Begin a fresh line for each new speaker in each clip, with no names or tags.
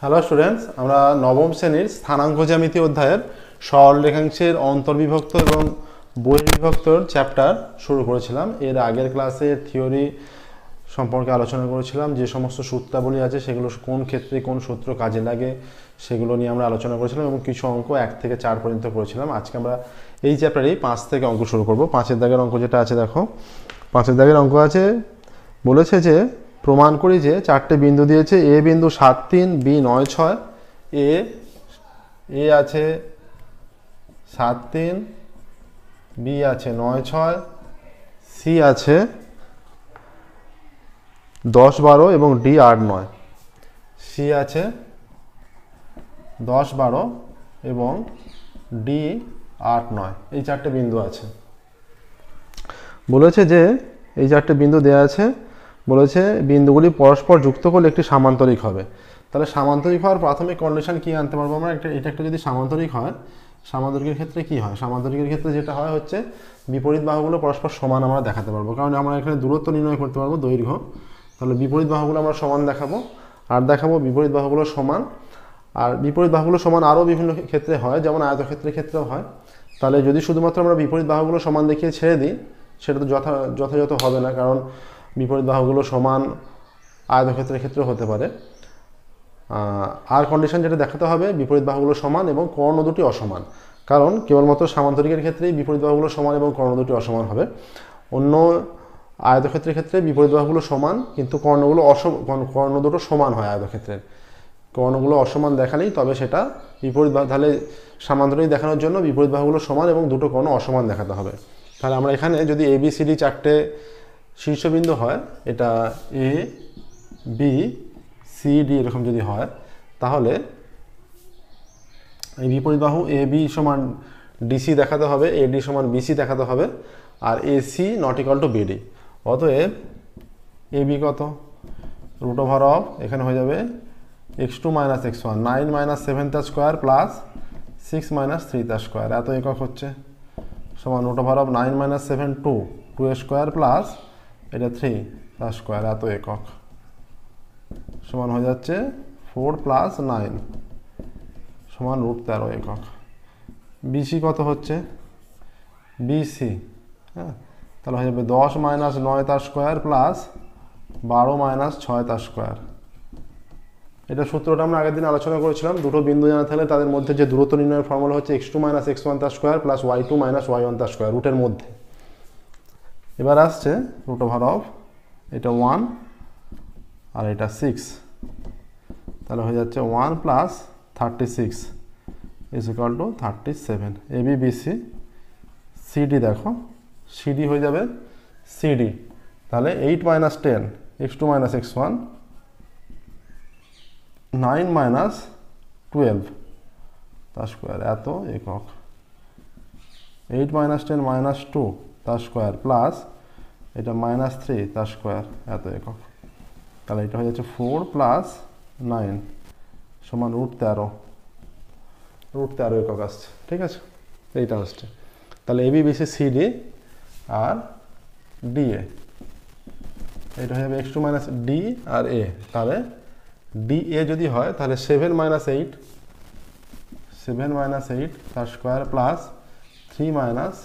Hello students, আমরা নবম শ্রেণীর স্থানাঙ্ক জ্যামিতি অধ্যায়ের সরলরেখাংশের অন্তর্বিভক্ত এবং বহির্বিভক্তর চ্যাপ্টার শুরু করেছিলাম। এর আগের ক্লাসে থিওরি সম্পর্কে আলোচনা করেছিলাম, যে সমস্ত সূত্রাবলী আছে সেগুলো কোন ক্ষেত্রে কোন সূত্র কাজে লাগে সেগুলো নিয়ে আমরা আলোচনা করেছিলাম এবং কিছু অঙ্ক 1 থেকে 4 পর্যন্ত করেছিলাম। আজকে আমরা এই চ্যাপ্টারেই 5 থেকে অঙ্ক শুরু করব। 5-এর দাগের অঙ্ক যেটা আছে, দেখো 5-এর দাগের অঙ্ক আছে, বলেছে যে প্রমাণ করি যে 4টে বিন্দু দিয়েছে। এ বিন্দু 7, 3, বি 9, 6, এ আছে 7, 3, বি আছে 9, 6, সি আছে 10, 12 এবং ডি 8, 9। সি আছে 10, 12 এবং ডি 8, 9। এই 4টে বিন্দু আছে। বলেছে যে এই 4টে বিন্দু দেওয়া আছে, বলেছে বিন্দুগুলি পরস্পর যুক্ত করলে একটি সামান্তরিক হবে। তাহলে সামান্তরিক হওয়ার প্রাথমিক কন্ডিশন কি আনতে পারবো আমরা? এটা একটা যদি সামান্তরিক হয়, সামান্তরিকের ক্ষেত্রে কি হয়? সামান্তরিকের ক্ষেত্রে যেটা হয় হচ্ছে বিপরীত বাহুগুলো পরস্পর সমান আমরা দেখাতে পারবো, কারণ আমরা এখানে দূরত্ব নির্ণয় করতে পারবো, দৈর্ঘ্য। তাহলে বিপরীত বাহুগুলো আমরা সমান দেখাবো, আর দেখাবো বিপরীত বাহুগুলো সমান। আর বিপরীত বাহুগুলো সমান আরও বিভিন্ন ক্ষেত্রে হয়, যেমন আয়তক্ষেত্রের ক্ষেত্রেও হয়। তাহলে যদি শুধুমাত্র আমরা বিপরীত বাহুগুলো সমান দেখিয়ে ছেড়ে দিই, সেটা তো যথাযথ হবে না, কারণ বিপরীত বাহুগুলো সমান আয়তক্ষেত্রের ক্ষেত্রে হতে পারে। আর কন্ডিশন যেটা দেখাতে হবে, বিপরীত বাহুগুলো সমান এবং কর্ণ দুটি অসমান, কারণ কেবলমাত্র সামান্তরিকের ক্ষেত্রেই বিপরীত বাহুগুলো সমান এবং কর্ণ দুটি অসমান হবে। অন্য আয়তক্ষেত্রের ক্ষেত্রে বিপরীত বাহুগুলো সমান, কিন্তু কর্ণ দুটো সমান হয় আয়তক্ষেত্রের। কর্ণগুলো অসমান দেখালেই তবে সেটা বিপরীত বাহু। তাহলে সামান্তরিক দেখানোর জন্য বিপরীত বাহুগুলো সমান এবং দুটো কর্ণ অসমান দেখাতে হবে। তাহলে আমরা এখানে যদি ABCD 4টে শীর্ষবিন্দু হয়, এটা এ বি সি ডি এরকম যদি হয়, তাহলে এই বিপরীত বাহু এ বি সমান ডিসি দেখাতে হবে, এডি সমান বিসি দেখাতে হবে, আর AC not equal to BD. অতএব এ বি কত? রুট ওভার অফ, এখানে হয়ে যাবে x2 মাইনাস x1, 9 মাইনাস 7 তার স্কোয়ার প্লাস 6 মাইনাস 3 তার স্কোয়ার, এত একক হচ্ছে, সমান রুট ওভার অফ 9 মাইনাস 7 2 এর স্কোয়ার প্লাস এটা 3 তার স্কোয়ার, এত একক, সমান হয়ে যাচ্ছে 4 প্লাস 9 সমান রুট 13 একক। বিসি কত হচ্ছে? বিসি, হ্যাঁ, তাহলে হয়ে যাবে 10 মাইনাস 9 তার স্কোয়ার প্লাস 12 মাইনাস 6 তার স্কোয়ার। এটা সূত্রটা আমরা আগের দিন আলোচনা করেছিলাম। দুটো বিন্দু জানা থাকলে তাদের মধ্যে যে দূরত্ব নির্ণয়ের ফর্মুলা হচ্ছে x2 মাইনাস x1 তার square plus y2 minus y1 তার স্কোয়ার, রুটের মধ্যে। এবার আসছে রুট ওভার অফ, এটা 1 আর এটা 6, তাহলে হয়ে যাচ্ছে 1 plus 36 is equal to 37। A B B C C D, দেখো সিডি হয়ে যাবে সিডি, তাহলে 8 minus 10 x2 minus x1, 9 minus 12 তার স্কোয়ার, এত একক। 8 মাইনাস 10 মাইনাস 2 তার স্কোয়ার প্লাস এটা মাইনাস 3 তার স্কোয়ার, এত একক। তাহলে এটা হয়ে যাচ্ছে 4 প্লাস 9 সমান রুট 13 একক আসছে, ঠিক আছে? এইটা আসছে। তাহলে এবি বিসি সিডি আর ডিএ, এটা হয়ে যাবে x2 মাইনাস ডি আর এ। তাহলে ডিএ যদি হয় তাহলে 7 মাইনাস 8 তার স্কোয়ার প্লাস 3 মাইনাস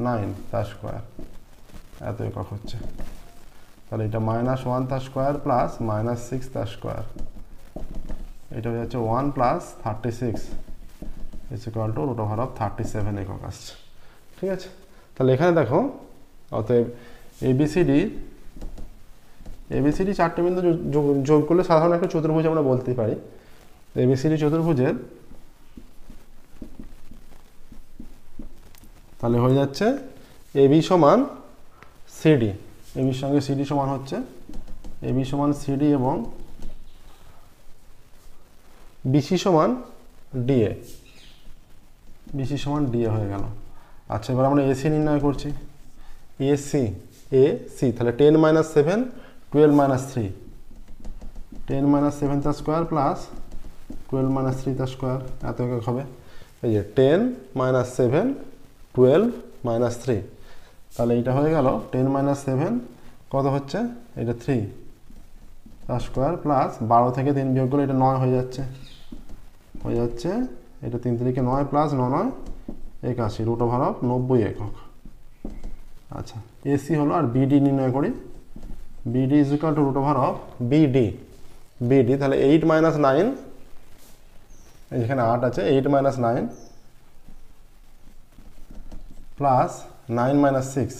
9 তার স্কোয়ার, এত একক হচ্ছে। তাহলে এটা মাইনাস 1 তার স্কোয়ার প্লাস মাইনাস 6 তার স্কোয়ার, এটা হয়ে যাচ্ছে 1 plus 36 is equal to root over of 37 একক আসছে, ঠিক আছে? তাহলে এখানে দেখো, অতএব এবিসিডি 4টে বিন্দু যোগ করলে সাধারণ একটা চতুর্ভুজ আমরা বলতে পারি। এবিসিডি চতুর্ভুজের তাহলে হয়ে যাচ্ছে এবি সমান সিডি, এবির সঙ্গে সিডি সমান হচ্ছে এবি সমান সিডি এবং বিসি সমান ডিএ, বিসি সমান ডিএ হয়ে গেল। আচ্ছা, এবার আমরা এসি নির্ণয় করছি। এসি তাহলে 10 মাইনাস 7 12 মাইনাস 3, 10 মাইনাস 7 তার স্কোয়ার প্লাস 12 মাইনাস 3 তার স্কোয়ার, এত একক হবে। এই যে 10 মাইনাস 7 12 মাইনাস 3, তাহলে এইটা হয়ে গেল 10 মাইনাস 7 কত হচ্ছে? এটা 3 তার স্কোয়ার প্লাস 12 থেকে 3 বিয়োগ করলে এটা 9 হয়ে যাচ্ছে এটা 3 3 9 প্লাস 9 9 81 রুট ওভার অফ 90 একক। আচ্ছা এসি হলো, আর বিডি নির্ণয় করি। B D is equal to root over of B D তাহলে 8 মাইনাস 9, এখানে 8 আছে, 8 minus 9 plus 9 minus 6,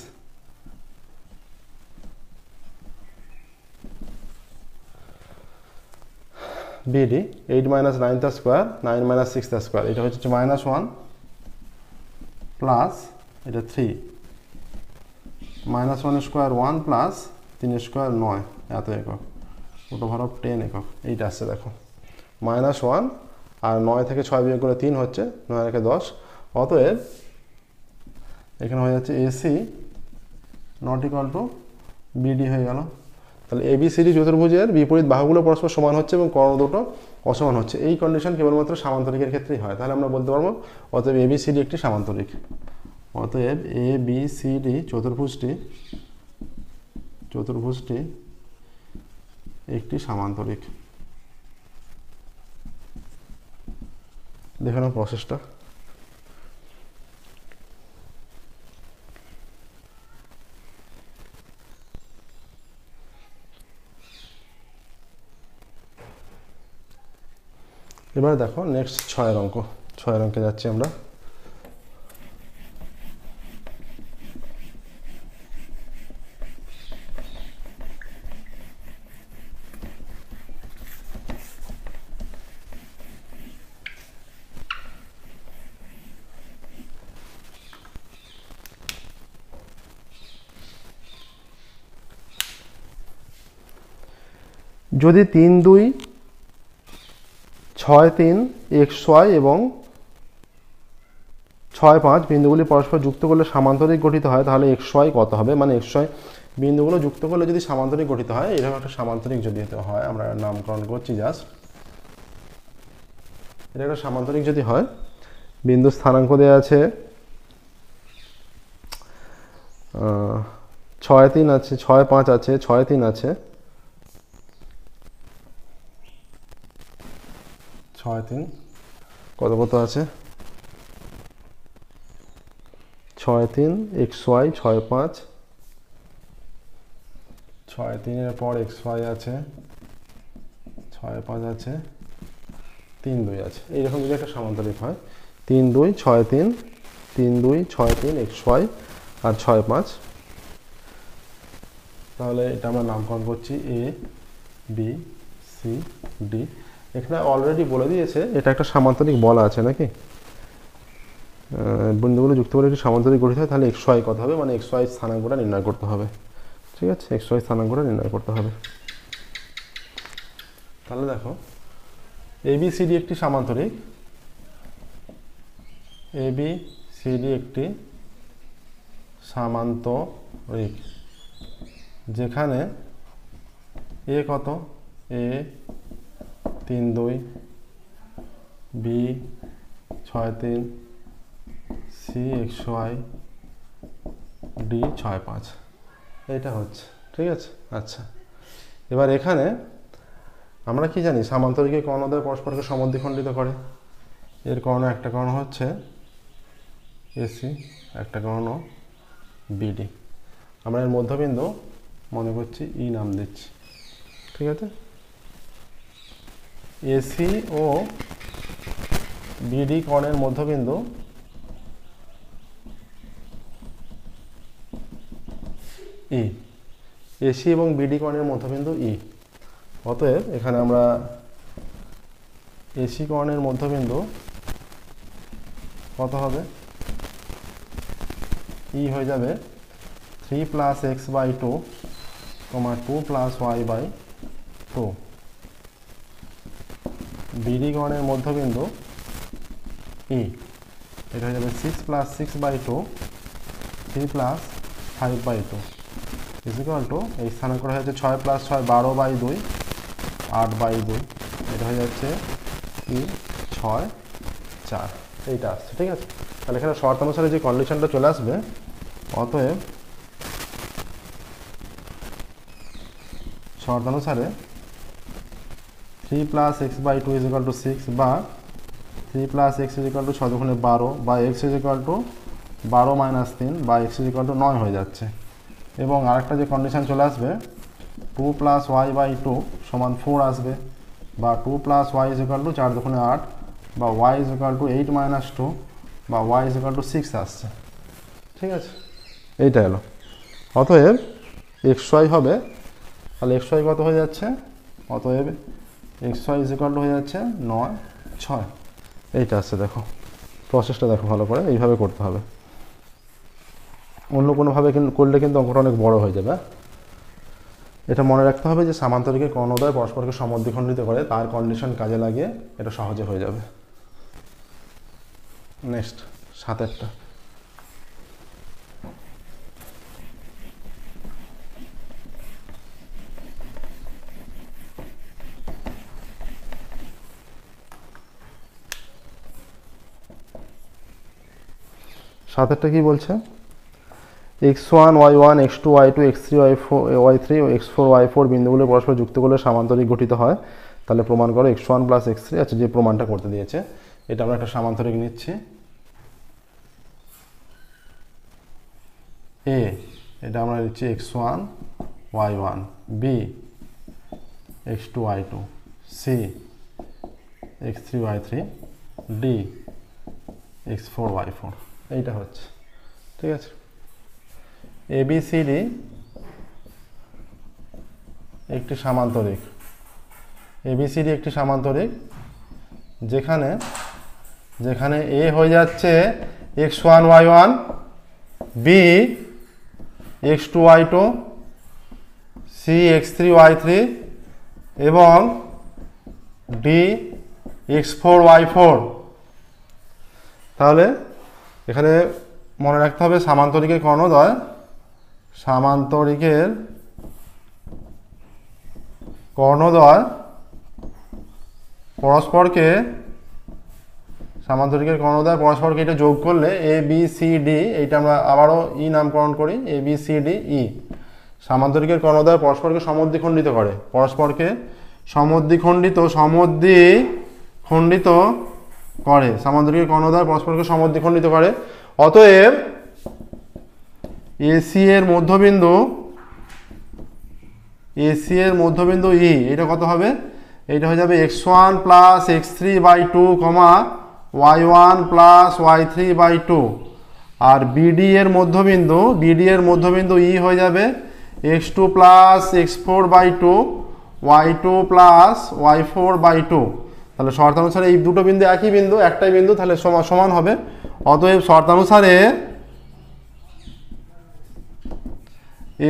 B D 8 minus 9 তার স্কোয়ার, 9 মাইনাস 6 তার স্কোয়ার, এটা হচ্ছে -1 প্লাস এটা 3, -1 স্কোয়ার 1 প্লাস 3 স্কোয়ার 9 এত একক, রুট ওভার অফ 10 একক। এইটা আসছে দেখো -1 আর 9 থেকে 6 বিয়োগ করে 3 হচ্ছে, 9 রেখে 10। অতএব এখানে হয়ে যাচ্ছে AC not equal to BD হয়ে গেল। তাহলে এবিসিডি চতুর্ভুজের বিপরীত বাহুগুলো পরস্পর সমান হচ্ছে এবং কর্ণ দুটো অসমান হচ্ছে। এই কন্ডিশন কেবলমাত্র সামান্তরিকের ক্ষেত্রেই হয়। তাহলে আমরা বলতে পারবো অতএব এবিসিডি একটি সামান্তরিক। অতএব এবিসিডি চতুর্ভুজটি একটি সামান্তরিক। দেখে নাও প্রসেসটা। এবার দেখো নেক্সট 6 অঙ্ক। 6 অঙ্কে যাচ্ছি আমরা। যদি 3 2 6 3 xy এবং 6 5 বিন্দুগুলি পরস্পর যুক্ত করলে সামান্তরিক গঠিত হয়, তাহলে xy কত হবে? মানে xy বিন্দুগুলো যুক্ত করলে যদি সামান্তরিক গঠিত হয়, এরকম একটা সামান্তরিক যদি হয়, আমরা নামকরণ করছি জাস্ট, এটা একটা সামান্তরিক যদি হয়, বিন্দু স্থানাঙ্ক দেওয়া আছে 6 3 আছে, 6 5 আছে, 6 3 আছে, 6 3 কত কত আছে, 6 3 xy 6 5, 6 3 এর পর xy আছে, 6 5 আছে, 3 2 আছে। এইরকম যদি একটা সামান্তরিক হয় 3 2 6 3 3 2 6 3 xy আর 6 5, তাহলে এটা আমরা নামকরণ করছি এ বি সি ডি। এখানে অলরেডি বলে দিয়েছে এটা একটা সামান্তরিক বলা আছে নাকি, বিন্দুগুলো যুক্ত করে একটি সামান্তরিক গঠিত হয়, তাহলে xy কত হবে? মানে xy স্থানাঙ্কটা নির্ণয় করতে হবে। ঠিক আছে, xy স্থানাঙ্কটা নির্ণয় করতে হবে। তাহলে দেখো এবিসিডি একটি সামান্তরিক, এবিসিডি একটি সামান্তরিক যেখানে এ কত, এ 3 2, বি 6 3, সি xy, ডি 6 5, এটা হচ্ছে। ঠিক আছে, আচ্ছা এবার এখানে আমরা কি জানি, সামান্তরিকের কর্ণদ্বয় পরস্পরকে সমদ্বিখণ্ডিত করে। এর কর্ণ একটা কর্ণ হচ্ছে এসি, একটা কর্ণ বিডি। আমরা এর মধ্যবিন্দু মনে করছি ই নাম দিচ্ছি। ঠিক আছে, এসি ও বিডি কর্ণের মধ্যবিন্দু ই, এসি এবং বিডি কর্ণের মধ্যবিন্দু ই। অতএব এখানে আমরা এসি কর্ণের মধ্যবিন্দু কত হবে, ই হয়ে যাবে 3 + x/2, 2 + y/2। বিডি কর্ণের মধ্যবিন্দু ই, এটা হয়ে যাবে 6 + 6/2, 3 + 5/2 = এই স্থানাঙ্ক হয়ে যাচ্ছে 6 + 6 12/2, 8/2, এটা হয়ে যাচ্ছে কি 6 4, এইটা আসছে। ঠিক আছে, তাহলে এখানে শর্ত অনুসারে যে কন্ডিশনটা চলে আসবে, অতএব শর্ত অনুসারে 3 plus x by two is equal to 6 বা 3 plus x is equal to 6 দুগুণে 12 বা x is equal to 12 minus 3 বা এক্স ইজ ইকাল টু 9 হয়ে যাচ্ছে। এবং আরেকটা যে কন্ডিশন চলে আসবে 2 প্লাস ওয়াই বাই টু সমান 4 আসবে বা 2 plus y is equal to 4 দুগুণে 8 বা y is equal to 8 minus 2 বা ওয়াই ইজ ইকাল টু 6 আসছে। ঠিক আছে, এইটা এলো। অতএব এক্স ওয়াই হবে, তাহলে এক্স ওয়াই কত হয়ে যাচ্ছে, অতএব x y is equal to হয়ে যাচ্ছে 9, 6। এইটা আসছে, দেখো প্রসেসটা দেখো ভালো করে, এইভাবে করতে হবে। অন্য কোনোভাবে করলে কিন্তু অঙ্কটা অনেক বড় হয়ে যাবে। এটা মনে রাখতে হবে যে সামান্তরিকের কর্ণদ্বয় পরস্পরকে সমদ্বিখণ্ডিত করে, তার কন্ডিশন কাজে লাগিয়ে এটা সহজে হয়ে যাবে। নেক্সট 7-এরটা। সাতেরটা কি বলছে, x1 y1 x2 y2 x3 y3 ও x4 y4 বিন্দুগুলো পরস্পর যুক্ত করলে সামান্তরিক গঠিত হয়, তাহলে প্রমাণ করো x1 প্লাস x3। আচ্ছা, যে প্রমাণটা করতে দিয়েছে এটা আমরা একটা সামান্তরিক নিচ্ছি। এ এটা আমরা নিচ্ছি x1 y1, B x2 y2, C x3 y3, D x4 y4। এইটা হচ্ছে, ঠিক আছে। ABCD একটি সামান্তরিক, ABCD একটি সামান্তরিক যেখানে যেখানে A হয়ে যাচ্ছে x1 y1, B x2 y2, C x3 y3 এবং D x4 y4। তাহলে এখানে মনে রাখতে হবে সামান্তরিকের কর্ণদ্বয়, সামান্তরিকের কর্ণদ্বয় পরস্পরকে এটা যোগ করলে এ বি সি ডি, এইটা আমরা আবারও ই নামকরণ করি, A B C D E. সামান্তরিকের কর্ণদ্বয় পরস্পরকে সমদ্বিখণ্ডিত করে, পরস্পরকে সমদ্বিখণ্ডিত করে, সামান্তরিকের কর্ণদ্বয় পরস্পরকে সমদ্বিখণ্ডিত করে। অতএব এসি এর মধ্যবিন্দু ই, এটা কত হবে, এটা হয়ে যাবে x1 plus x3 by two comma y1 plus y3 by two. আর বিডি এর মধ্যবিন্দু ই হয়ে যাবে x2 plus x4 by two, y2 plus y4 by two. তাহলে শর্তানুসারে এই দুটো বিন্দু একই বিন্দু, একটাই বিন্দু, তাহলে সমান হবে। অতএব শর্তানুসারে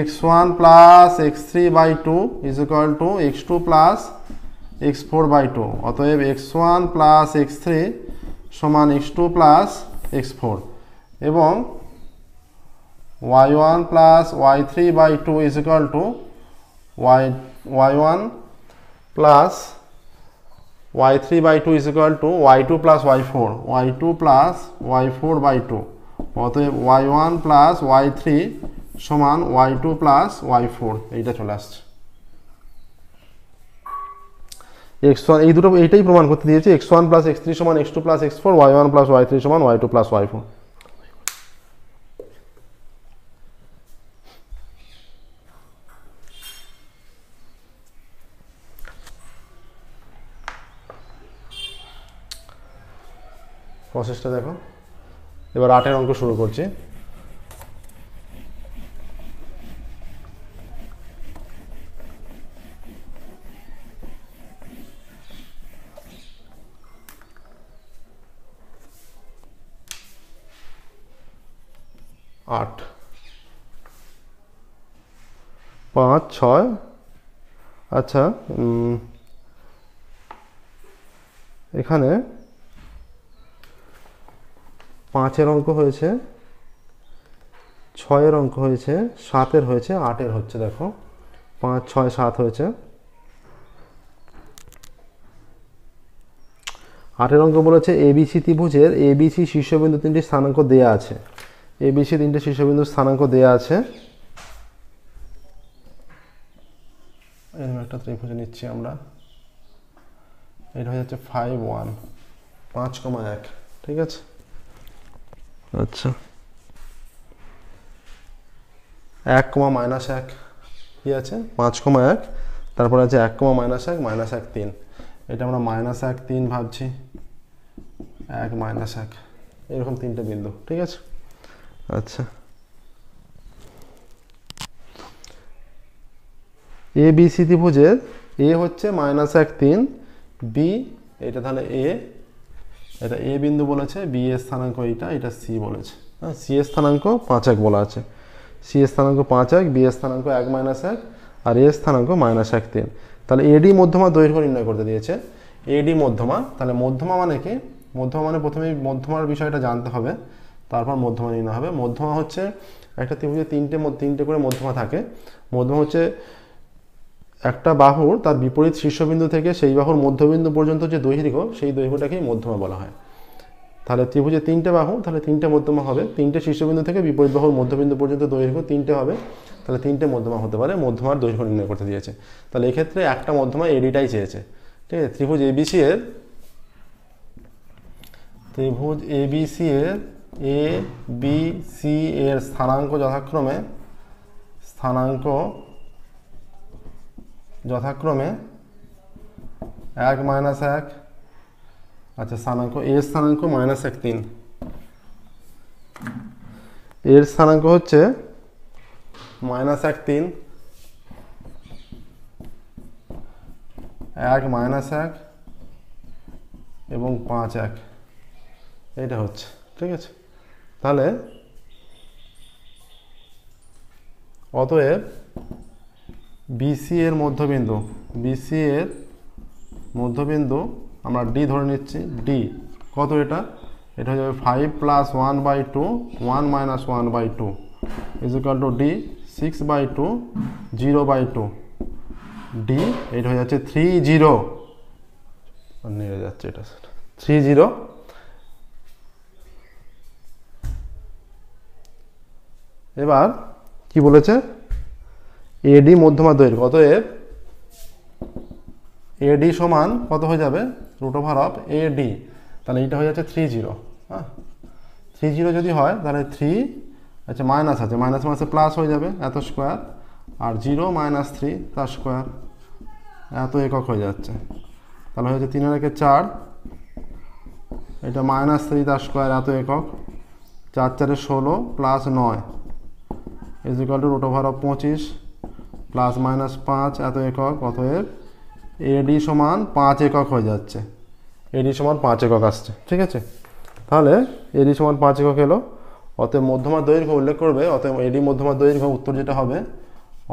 x1 plus x3 by two is equal to x2 plus x4 by two. অতএব x1 প্লাস x3 সমান x2 প্লাস x4 এবং y1 plus y3 by two is equal to y1 plus y3 by two is equal to y2 plus y4 by two. অতএব y1 plus y3 সমান y2 plus y4, এইটা চলে আসছে। x1 এই দুটো এইটাই প্রমাণ করতে দিয়েছে, x1 প্লাস x3 সমান x2 plus x4, y1 plus y3 সমান y2 প্লাস y4। প্রসেসটা দেখো। এবার 8-এর অঙ্ক শুরু করছি। আট 5 6। আচ্ছা, এখানে 5-এর অঙ্ক হয়েছে, 6-এর অঙ্ক হয়েছে, 7-এর হয়েছে, 8-এর হচ্ছে। দেখো 5 6 7 হয়েছে। 8-এর অঙ্ক বলেছে এবিসি ত্রিভুজের এবিসি শীর্ষবিন্দু 3টি স্থানাঙ্ক দেয়া আছে। এবিসি 3টে শীর্ষবিন্দুর স্থানাঙ্ক দেয়া আছে। এরকম একটা ত্রিভুজ নিচ্ছি আমরা, এটা হয়ে যাচ্ছে 5 1 5,1, ঠিক আছে। আচ্ছা 1, -1 কি আছে 5,1, তারপর আছে 1, -1 -1 3, এটা আমরা -1 3 ভাবছি, 1 -1 এরকম তিনটে বিন্দু, ঠিক আছে। আচ্ছা এ বি সি ত্রিভুজের এ হচ্ছে -1 3, বি এটা তাহলে এ, এটা এ বিন্দু বলেছে, বি এর স্থানাঙ্ক এটা সি বলেছে, হ্যাঁ সি এর স্থানাঙ্ক 5 1 বলা আছে, সি এর স্থানাঙ্ক 5 1, বি এর স্থানাঙ্ক 1 -1 আর এ স্থানাঙ্ক -1 3। তাহলে এডি মধ্যমা দৈর্ঘ্য নির্ণয় করতে দিয়েছে, এডি মধ্যমা, তাহলে মধ্যমা মানে কি, মধ্যমা মানে প্রথমেই মধ্যমার বিষয়টা জানতে হবে, তারপর মধ্যমা নির্ণয় হবে। মধ্যমা হচ্ছে একটা ত্রিভুজে তিনটে করে মধ্যমা থাকে। মধ্যমা হচ্ছে একটা বাহুর তার বিপরীত শীর্ষবিন্দু থেকে সেই বাহুর মধ্যবিন্দু পর্যন্ত যে দৈর্ঘ্য, সেই দৈর্ঘ্যটাকেই মধ্যমা বলা হয়। তাহলে ত্রিভুজে তিনটে বাহু, তাহলে তিনটে মধ্যমা হবে, তিনটে শীর্ষবিন্দু থেকে বিপরীত বাহুর মধ্যবিন্দু পর্যন্ত দৈর্ঘ্য তিনটে হবে, তাহলে তিনটে মধ্যমা হতে পারে, মধ্যমার দৈর্ঘ্য নির্ণয় করতে দিয়েছে। তাহলে এক্ষেত্রে একটা মধ্যমা এডিটাই চেয়েছে, ঠিক আছে। ত্রিভুজ এবিসি এর এ বি সি এর স্থানাঙ্ক যথাক্রমে 1 -1, আচ্ছা স্থানাঙ্ক এর স্থানাঙ্ক -1 3, এর স্থানাঙ্ক হচ্ছে -1 3, 1 -1 এবং 5 1, এইটা হচ্ছে, ঠিক আছে। তাহলে অতএব বিসি এর মধ্যবিন্দু আমরা ডি ধরে নিচ্ছি, ডি কত, এটা হয়ে যাবে 5 + 1/2 1 - 1/2 = ডি 6/2 0/2, ডি এটা হয়ে যাচ্ছে 30, নিয়ে যাচ্ছে এটা 30। এবার কি বলেছে, এডি মধ্যমা দৈর্ঘ্য, অতএব এডি সমান কত হয়ে যাবে, √of এডি, তাহলে এটা হয়ে যাচ্ছে 30, হ্যাঁ 30 যদি হয় তাহলে 3, আচ্ছা মাইনাস আছে, মাইনাস মাইনাসে প্লাস হয়ে যাবে, এত স্কোয়ার, আর 0 - 3 তার স্কোয়ার, এত একক হয়ে যাচ্ছে, তাহলে হচ্ছে 3 এর একে 4, এটা -3 তার স্কোয়ার, এত একক, 4 4 16 + 9 = √25 ± 5 এত একক। অতএব এডি সমান 5 একক হয়ে যাচ্ছে, এডি সমান 5 একক আসছে, ঠিক আছে। তাহলে এডি সমান 5 একক এলো, অতএব মধ্যমার দৈর্ঘ্য উল্লেখ করবে, অতএব এডি মধ্যমার দৈর্ঘ্য, উত্তর যেটা হবে,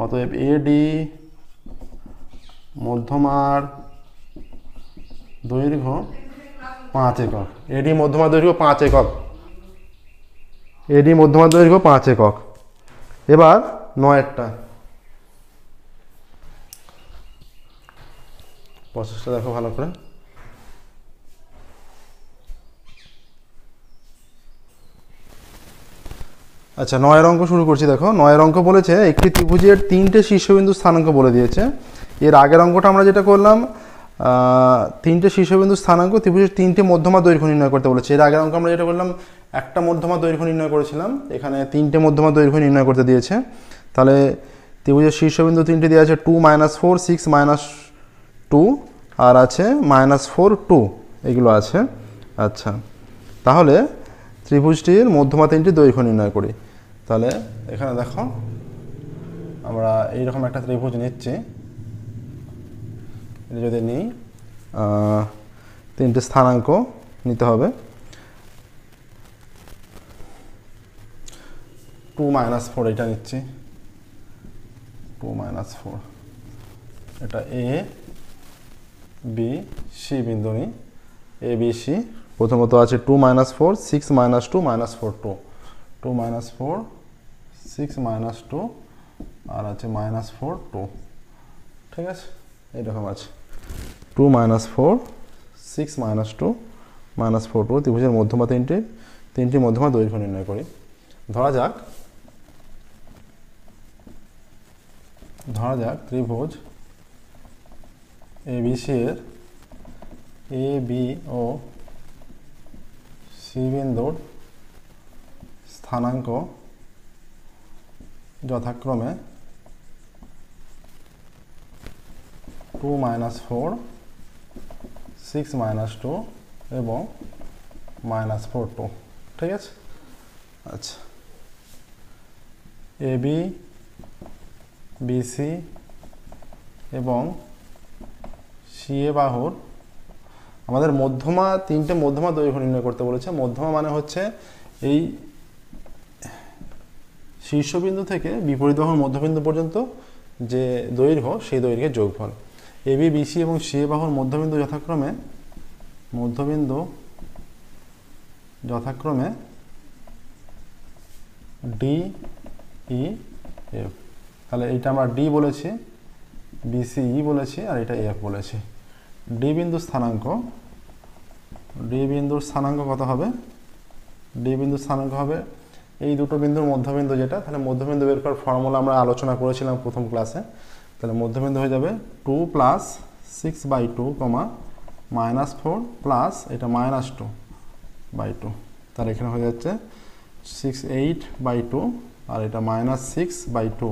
অতএব এডি মধ্যমার দৈর্ঘ্য 5 একক, এডি মধ্যমার দৈর্ঘ্য 5 একক, এডি মধ্যমার দৈর্ঘ্য 5 একক। এবার 9এরটা, প্রসেসটা দেখো ভালো করে। আচ্ছা 9এর অঙ্ক শুরু করছি, দেখো 9এর অঙ্ক বলেছে একটি ত্রিভুজের 3টে শীর্ষবিন্দু স্থানাঙ্ক বলে দিয়েছে। এর আগের অঙ্কটা আমরা যেটা করলাম, 3টে শীর্ষবিন্দু স্থানাঙ্ক, ত্রিভুজের 3টে মধ্যমা দৈর্ঘ্য নির্ণয় করতে বলেছে। এর আগের অঙ্ক আমরা যেটা করলাম, একটা মধ্যমা দৈর্ঘ্য নির্ণয় করেছিলাম, এখানে 3টে মধ্যমা দৈর্ঘ্য নির্ণয় করতে দিয়েছে। তাহলে ত্রিভুজের শীর্ষবিন্দু 3টে দেওয়া আছে, 2 - 4 6 - 2 আর আছে -4 2, এগুলো আছে। আচ্ছা তাহলে ত্রিভুজটির মধ্যমা 3টি দৈর্ঘ্য নির্ণয় করি। তাহলে এখানে দেখো আমরা এইরকম একটা ত্রিভুজ নিচ্ছি, এটা যদি নিই, 3টে স্থানাঙ্ক নিতে হবে, 2 - 4 এটা নিচ্ছি, 2 - 4, এটা এ বি সি বিন্দু নিই, এ বি সি। প্রথমত আছে 2 - 4 6 - 2 -4 2, 2 - 4 6 - 2 আর আছে -4 2, ঠিক আছে, এইরকম আছে 2 - 4 6 - 2 -4 2। ত্রিভুজের মধ্যমা তিনটি মধ্যমা দৈর্ঘ্য নির্ণয় করি। ধরা যাক ত্রিভুজ এবিসি এর এ বি ও সি বিন্দুর স্থানাঙ্ক যথাক্রমে 2 - 4, 6 - 2 এবং -4 2। ঠিক আছে, আচ্ছা এ বি বিসি এবং সিএ বাহুর আমাদের মধ্যমা, তিনটে মধ্যমা দৈর্ঘ্য নির্ণয় করতে বলেছে। মধ্যমা মানে হচ্ছে এই শীর্ষবিন্দু থেকে বিপরীত বাহুর মধ্যবিন্দু পর্যন্ত যে দৈর্ঘ্য, সেই দৈর্ঘ্যের যোগফল। এ বি বিসি এবং সিএ বাহুর মধ্যবিন্দু যথাক্রমে ডি ই এফ। তাহলে এইটা আমরা ডি বলেছি, বিসি ই বলেছি, আর এটা এফ বলেছি। ডি বিন্দুর স্থানাঙ্ক কত হবে? ডি বিন্দুর স্থানাঙ্ক হবে এই দুটো বিন্দুর মধ্যবিন্দু যেটা, তাহলে মধ্যবিন্দু বের করার ফর্মুলা আমরা আলোচনা করেছিলাম প্রথম ক্লাসে। তাহলে মধ্যবিন্দু হয়ে যাবে 2 + 6/2, -4 প্লাস এটা -2/2। তাহলে এখানে হয়ে যাচ্ছে 6/8/2, আর এটা -6/2,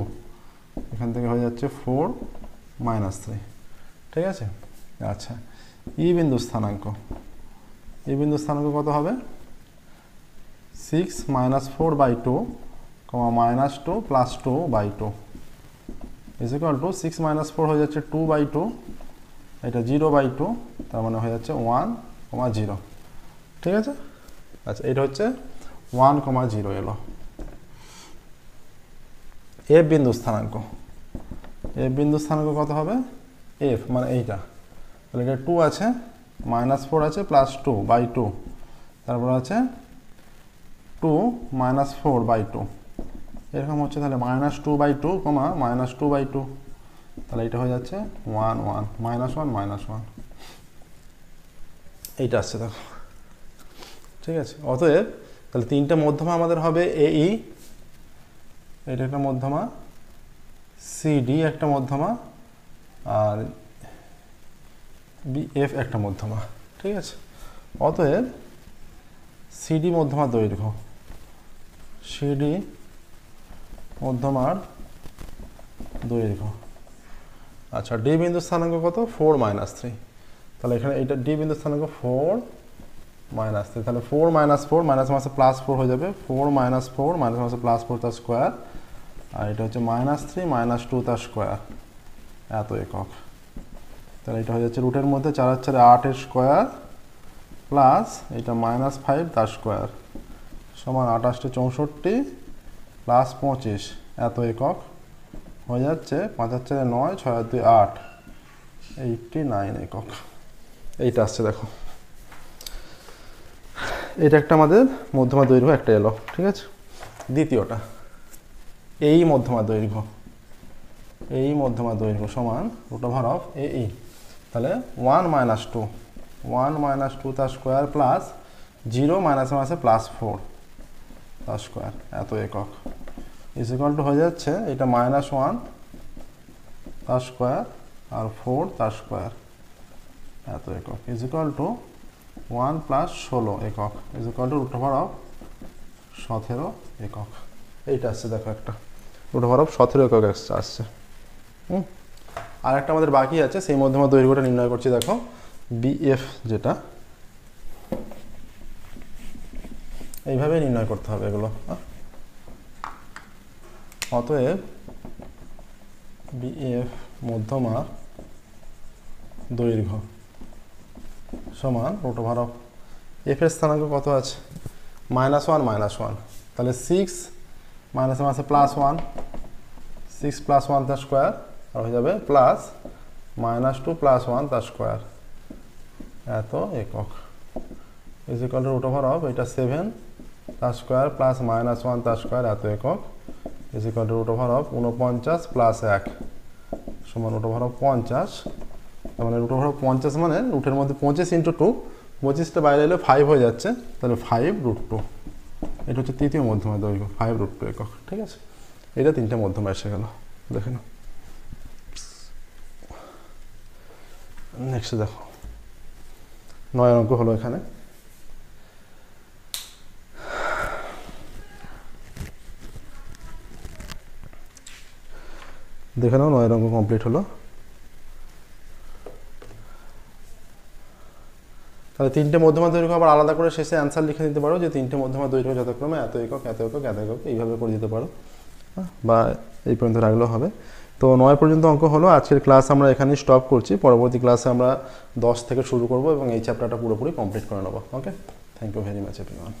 এখান থেকে হয়ে যাচ্ছে 4 - 3। ঠিক আছে, আচ্ছা ই বিন্দুর স্থানাঙ্ক কত হবে? 6 - 4/2, -2 + 2/2 ইজ ইকুয়াল টু 6 - 4 হয়ে যাচ্ছে 2/2, এটা 0/2, তার মানে হয়ে যাচ্ছে 1, 0। ঠিক আছে, আচ্ছা এটা হচ্ছে 1, 0 এলো। এফ বিন্দুর স্থানাঙ্ক কত হবে? এফ মানে এইটা, তাহলে এটা 2 আছে, -4 আছে, +2/2, তারপর আছে 2 - 4/2, এরকম হচ্ছে। তাহলে -2/2, -2/2, তাহলে এটা হয়ে যাচ্ছে 1, 1, -1, এইটা আসছে দেখো। ঠিক আছে, অতএব তাহলে তিনটে মধ্যমা আমাদের হবে এই, এটা একটা মধ্যমা, সিডি একটা মধ্যমা, আর বিএফ একটা মধ্যমা। ঠিক আছে, অতএব সিডি মধ্যমার দৈর্ঘ্য, আচ্ছা ডি বিন্দুর স্থানাঙ্ক কত? 4 - 3। তাহলে এখানে এটা ডি বিন্দুর স্থানাঙ্ক 4 - 3, তাহলে 4 - 4 +4 হয়ে যাবে, 4 - 4 +4 তার স্কোয়ার, আর এটা হচ্ছে -3 - 2 তার স্কোয়ার, এত একক। তাহলে এটা হয়ে যাচ্ছে রুটের মধ্যে 4 × 4 = 8 এর স্কোয়ার, প্লাস এটা -5 তার স্কোয়ার, সমান 28 × 64 + 25, এত একক হয়ে যাচ্ছে। 5 × 4 = 9, 6 × 2 = 8, 89 একক। এইটা আসছে দেখো, এটা একটা আমাদের মধ্যমা দৈর্ঘ্য একটা এলো। ঠিক আছে, দ্বিতীয়টা এই মধ্যমা দৈর্ঘ্য সমান √(AE)। তাহলে 1 - 2 তার স্কোয়ার, প্লাস 0 আছে +4 তার স্কোয়ার, এত একক, ইজ ইকুয়াল টু হয়ে যাচ্ছে এটা -1 তার স্কোয়ার আর 4 তার স্কোয়ার, এত একক, ইজ ইকুয়াল টু 1 + 16 একক, ইজ ইকুয়াল টু √17 একক। এইটা আসছে দেখো, একটা √17 একক আসছে। আর একটা আমাদের বাকি আছে, সেই মধ্যমা দৈর্ঘ্যটা নির্ণয় করছি। দেখো বিএফ, যেটা এইভাবে নির্ণয় করতে হবে এগুলো। অতএব বিএফ মধ্যমার দৈর্ঘ্য সমান √(f) এর স্থানাঙ্ক কত আছে? -1, -1, তাহলে 6 আছে +1, 6 + 1 তার স্কোয়ার, আর হয়ে যাবে প্লাস -2 + 1 তার স্কোয়ার, এত একক, ইজ ইকুয়াল টু এটা 7 তার স্কোয়ার প্লাস -1 তার স্কোয়ার, এত একক, ইজ ইকুয়াল টু 49 + 1 সমান √50। তার মানে √50 মানে রুটের মধ্যে 25 × 2, 25টা বাইরে এলে 5 হয়ে যাচ্ছে, তাহলে 5√2। এটা হচ্ছে তৃতীয় মধ্যমা দৈর্ঘ্য, 5√2 একক। ঠিক আছে, এটা তিনটে মধ্যমা এসে গেল। দেখে নাও, নেক্সট দেখো 9 অঙ্ক হলো এখানে। দেখে নাও 9 অঙ্ক কমপ্লিট হলো। তাহলে 3টে মধ্যমা দৈর্ঘ্য আবার আলাদা করে শেষে অ্যান্সার লিখে দিতে পারো যে 3টে মধ্যমা দৈর্ঘ্য যথাক্রমে এত একক এত একক এত একক, এইভাবে করে দিতে পারো, বা এই পর্যন্ত রাখলেও হবে। তো 9 পর্যন্ত অঙ্ক হলো। আজকের ক্লাস আমরা এখানেই স্টপ করছি। পরবর্তী ক্লাসে আমরা 10 থেকে শুরু করব এবং এই চ্যাপ্টারটা পুরোপুরি কমপ্লিট করে নেবো। Okay, thank you very much everyone.